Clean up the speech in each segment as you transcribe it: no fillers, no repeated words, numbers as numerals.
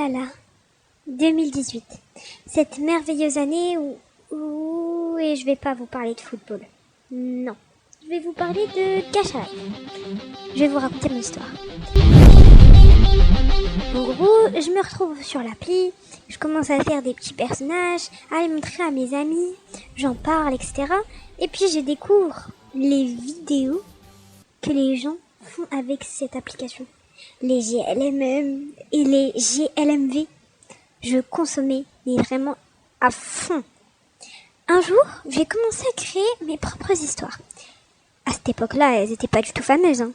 Voilà, 2018. Cette merveilleuse année où et je vais pas vous parler de football. Non. Je vais vous parler de Cache-à-l'œil. Je vais vous raconter mon histoire. En gros, je me retrouve sur l'appli, je commence à faire des petits personnages, à les montrer à mes amis, j'en parle, etc. Et puis je découvre les vidéos que les gens font avec cette application. Les GLMM et les GLMV. Je consommais, mais vraiment à fond. Un jour, j'ai commencé à créer mes propres histoires. À cette époque-là, elles étaient pas du tout fameuses, hein.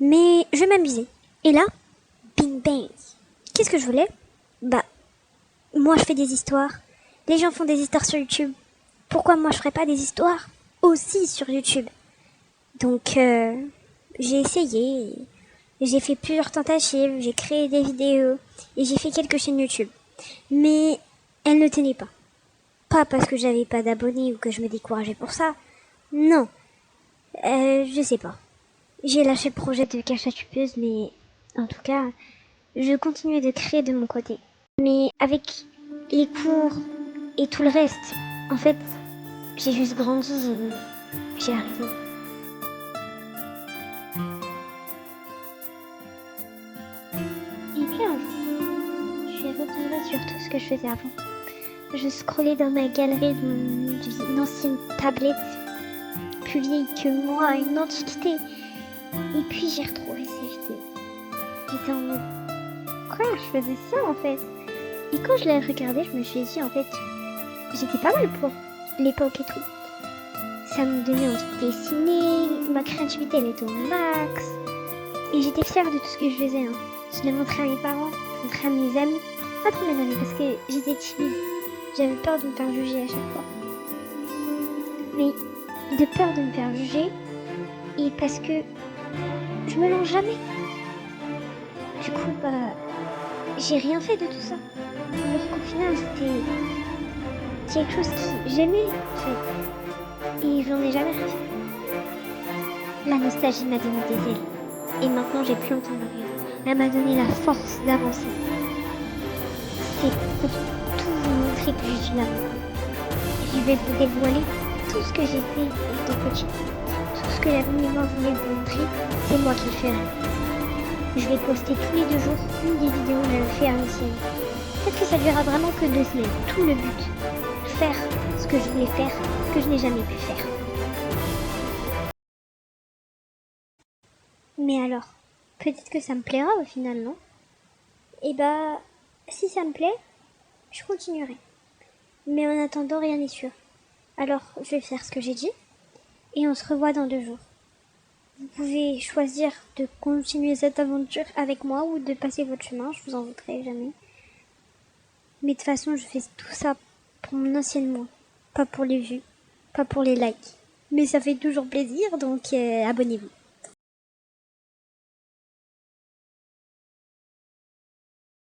Mais je m'amusais. Et là, bing bang. Qu'est-ce que je voulais? Moi je fais des histoires. Les gens font des histoires sur YouTube. Pourquoi moi je ferais pas des histoires aussi sur YouTube? Donc j'ai essayé. J'ai fait plusieurs tentatives. J'ai créé des vidéos. Et j'ai fait quelques chaînes YouTube. Mais elles ne tenaient pas. Pas parce que j'avais pas d'abonnés ou que je me décourageais pour ça. Non. Je sais pas. J'ai lâché le projet de Cachatupeuse, mais en tout cas, je continuais de créer de mon côté. Mais avec les cours et tout le reste, en fait, j'ai juste grandi et j'ai arrêté. Et puis un jour, je suis retombée sur tout ce que je faisais avant. Je scrollais dans ma galerie d'une ancienne tablette, plus vieille que moi, une antiquité. Et puis j'ai retrouvé ces vidéos. J'étais en mode, quoi, je faisais ça en fait. Et quand je l'ai regardé, je me suis dit en fait, j'étais pas mal pour l'époque et tout. Ça me donnait envie de dessiner, ma créativité elle était au max. Et j'étais fière de tout ce que je faisais. Hein. Je l'ai montré à mes parents, montré à mes amis. Pas trop mes amis parce que j'étais timide. J'avais peur de me faire juger à chaque fois. Mais de peur de me faire juger et parce que je me lance jamais. Du coup, j'ai rien fait de tout ça. Alors qu'au final, c'était quelque chose que j'aimais, en fait. Et j'en ai jamais rien fait. La nostalgie m'a donné des ailes. Et maintenant, j'ai plus entendu rien. Elle m'a donné la force d'avancer. C'est pour tout vous montrer que je suis là. Je vais vous dévoiler tout ce que j'ai fait étant petit. Tout ce que l'avenir voulait vous montrer, c'est moi qui le ferai. Je vais poster tous les 2 jours une des vidéos que j'avais fait à l'ancienne. Peut-être que ça durera vraiment que 2 semaines. Tout le but, faire ce que je voulais faire, que je n'ai jamais pu faire. Mais alors, peut-être que ça me plaira au final, non? Et si ça me plaît, je continuerai. Mais en attendant, rien n'est sûr. Alors, je vais faire ce que j'ai dit, et on se revoit dans 2 jours. Vous pouvez choisir de continuer cette aventure avec moi ou de passer votre chemin, je vous en voudrais jamais. Mais de toute façon, je fais tout ça pour mon ancienne moi. Pas pour les vues, pas pour les likes. Mais ça fait toujours plaisir, donc abonnez-vous.